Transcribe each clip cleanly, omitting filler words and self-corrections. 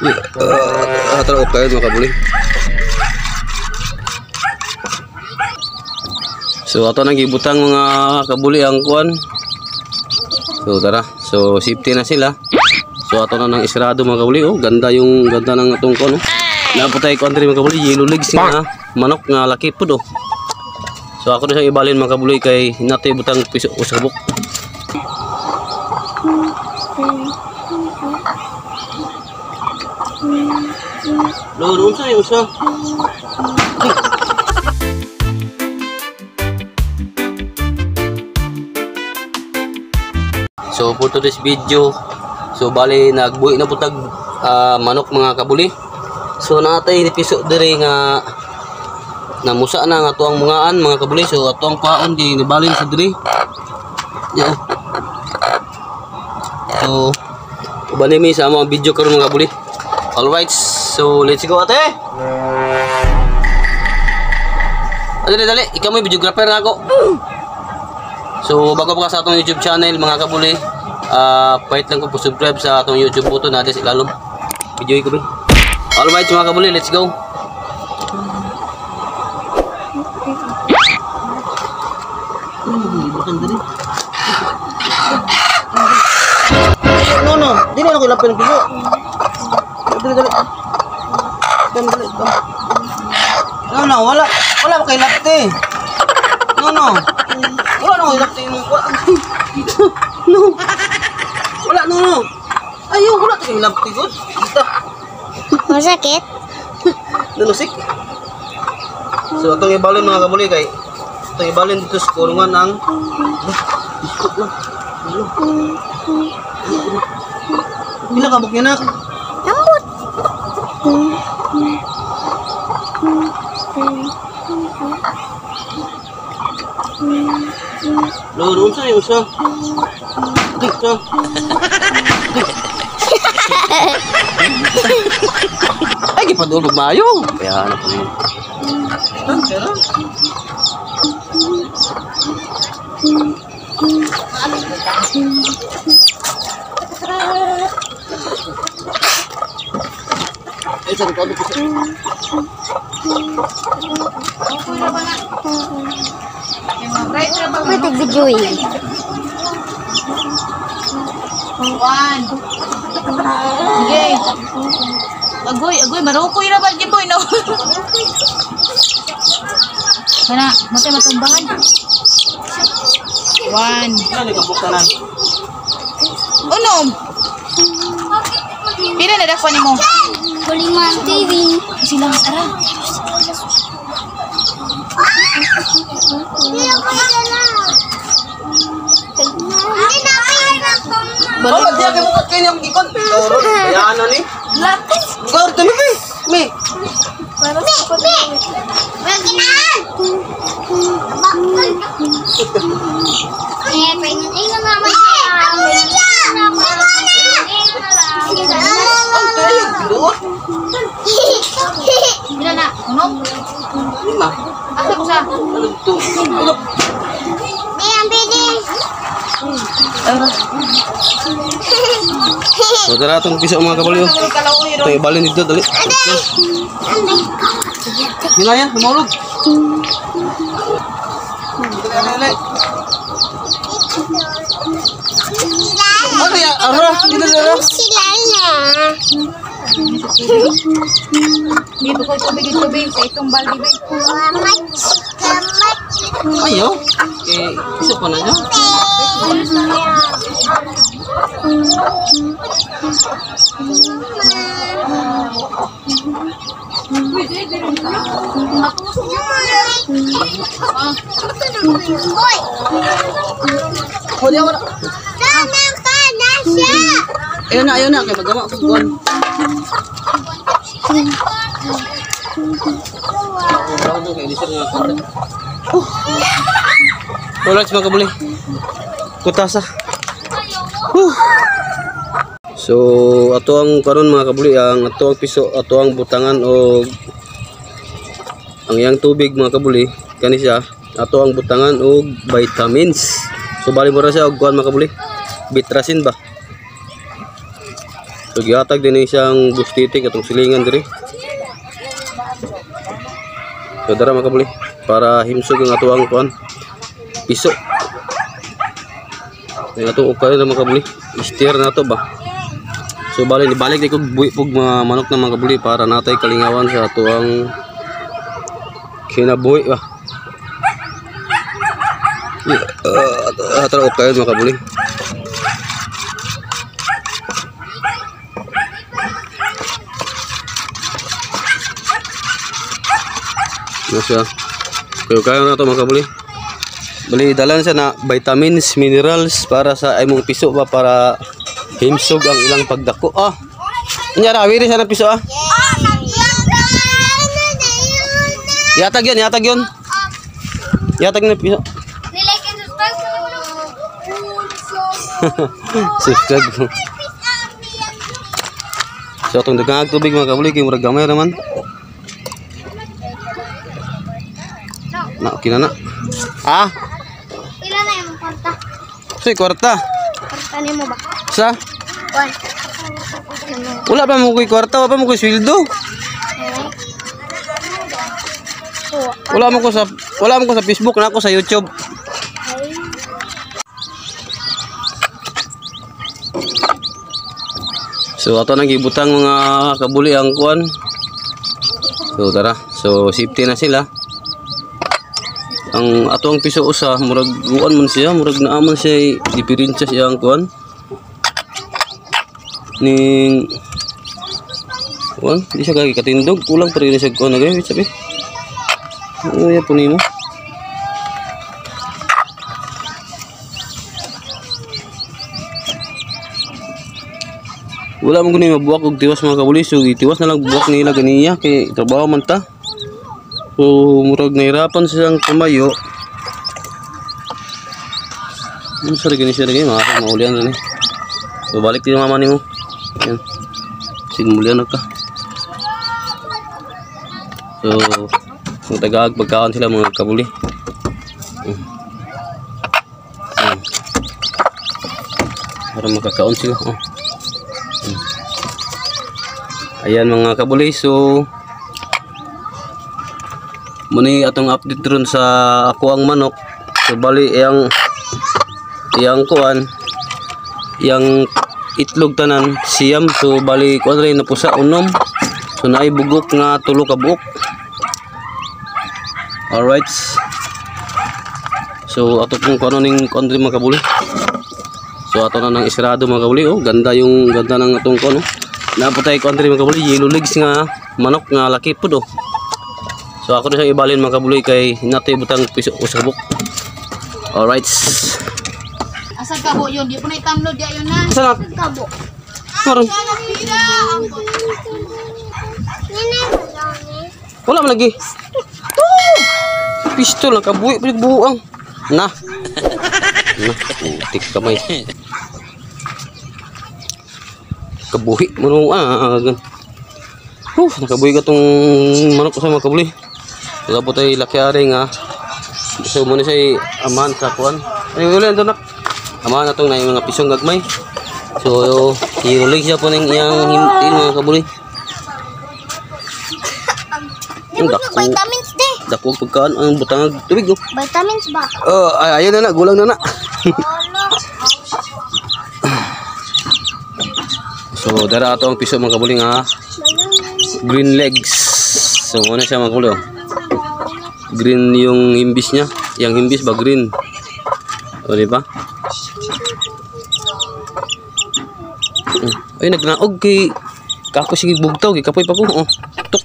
Tara okay mga kabuli. So ato nang gibutang mga kabuli ang kuan. So tara, so safety na sila. So ato na nang isirado mga kabuli. Oh, ganda ng atong kuan. Oh. Naputay ko andre mga kabuli, yellow legs nga manok nga laki pud oh. So ako na siyang ibalin mga kabuli kay natay butang piso o sabok. Lo, unsa yung usa? So for today's video, so bali nagbuhi na putag manok mga kabuli. So natay ni piso diri nga namusa na nga tuang mungaan mga kabuli. So atuang paon di nibalin sa diri. Yeah. So bali mi sa mga video karon mga kabuli. Alright, so let's go ate. Dali, ikaw mo videographer na ako. So bago pa ka sa atong YouTube channel mga kabuli, pahit lang ko po subscribe sa atong YouTube button natin sa ilalom. Video ko ba? Alright mga kabuli, let's go. No, di na ako ilapin ng piso. Dali. No, wala pa kay lapte. No. Wala na ko ilapte mo. No. Wala, no. Ayaw, wala kay lapte gud. Kita. Masakit? Nanusik. So atong ibalin mga kabuli kay atong ibalin dito sa kurungan ang biskot lang. Pila ka bukya na? Lambot. Lo, unsa yung usa? Dito. Ay, gipadulog mayo. Kaya ano pa yun. Ay, sabi ko, ano po siya? Pwede video eh. 1. Okay. Agoy, marukoy na ba boy no? Kana, matay matumbahan. 1. Ano ka buktanan? Unom. Pila na dakwan nimo? Kuliman TV. Silang ara. Balik dia ke muka kini yang ikut. Turun. Ya ano ni? Lapis. Gor demi mi. Bila nak? Unom. 5. Asa ko sa? Ano to? So tara itong piso mga kabali. Ito ibalin dito dali. Hila yan, humulog. Ano yan? Ara, dito dito. Dito ko tubig sa itong baldi ba? Ayo. Piso pa na nyo. Ayun na, kay magama ko kuan. Alright mga kabuli. Kutasa. So ato ang karon mga kabuli, ang ato ang piso, ato ang butangan o ang yang tubig mga kabuli kani siya, ato ang butangan og vitamins. So bali mo ra siya og kuan mga kabuli, bitrasin ba. So gihatag din isang bustitik atong silingan diri. So dara mga kabuli para himsog ang atuang kuan piso. Ang ato okay na mga kabuli. Steer na to ba. So balik di ko buhi pug mga manok na mga kabuli para natay kalingawan sa atuang kinabuhi ba. Atara okay mga kabuli. Nasa kaya na to mga kabuli. Bali dalan siya na vitamins, minerals para sa imong piso ba para himsog ang ilang pagdako. Inyara awiri siya ng piso Yatag yun. Yatag na piso. Nilike and Subscribe. So atong daghang tubig mga kabuli kay murag gamay naman. Na okay na. Pila na yung kwarta? Say kwarta. Kwarta ni mo ba? Sa? One. Wala pa mo koy kwarta, wala pa mo koy sweldo. Wala mo ko sa Facebook na ako sa YouTube. So ato nang gibutang mga kabuli ang kuan. So tara. So safety na sila. Ang ato ang piso usa murag guan man siya, murag naaman siya diferensya siya ang kuan. Ning kuan, di siya kay katindog, kulang pa rin siya kuan nagay, sabi. Ya po nimo. Wala mo gani mabuwak og tiwas mga kabuli, so itiwas na lang buwak nila ganiya kay trabaho man ta. So murag nahirapan siyang tumayo. Sorry gani siya lagi maulian rin. So balik din mama nimo. Yan. Simulian ka. So tagag pagkaon sila mga kabuli. Para makakaon sila. Ayan mga kabuli, so muni atong update ron sa ako ang manok. So bali yang kuan yang itlog tanan siyam, so bali kuan rin na pusa unom. So naay bugok nga tulo ka buok. Alright. So ato pong kuan ning kuan rin mga kabuli. So ato na nang isirado mga kabuli. Ganda ng atong kuan. Naputay kuan rin mga kabuli, yellow legs nga manok nga laki pud. So ako na siyang ibalin mga kabuli kay natay butang piso usabok. Alright. Asa ka ho yun? Di po na itamlo di ayon na. Asa na? Kabo. Karon. Wala man lagi. Pistol ang kabuhi buang. Na. Tik kamay. Kabuhi mo nakabuhi ka tong manok ko sa mga kabuli. Tapos ay laki ari nga. So muna siya aman sa kuan. Ay ulan to nak. Aman na tong na mga pisong gagmay. So iulig siya po ng iyang himtin mga kabuli. Vitamins de. Dako pagkaan ang butang tubig no. Vitamins ba? Ayun na gulang na. So dara ato ang piso mga kabuli nga green legs. So ano siya mga kabuli. Green yung himbis niya. Yang himbis ba green? O diba? Ay nagnaog kay kako sige bugtaw kay kapoy pa ko. Tuk.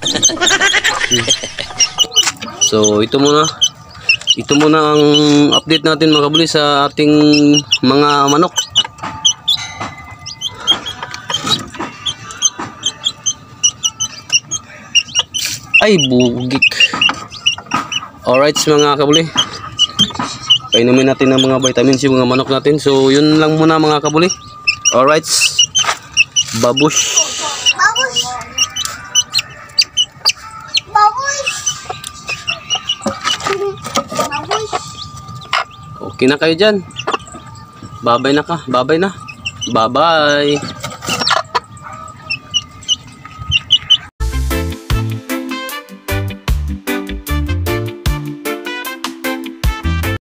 So ito muna ang update natin mga kabuli sa ating mga manok. Ay bugik. Alright mga kabuli, painumin natin ng mga vitamins yung mga manok natin. So yun lang muna mga kabuli. Alright, babush. Okay na kayo dyan. Babay na ka. Babay na. Bye bye.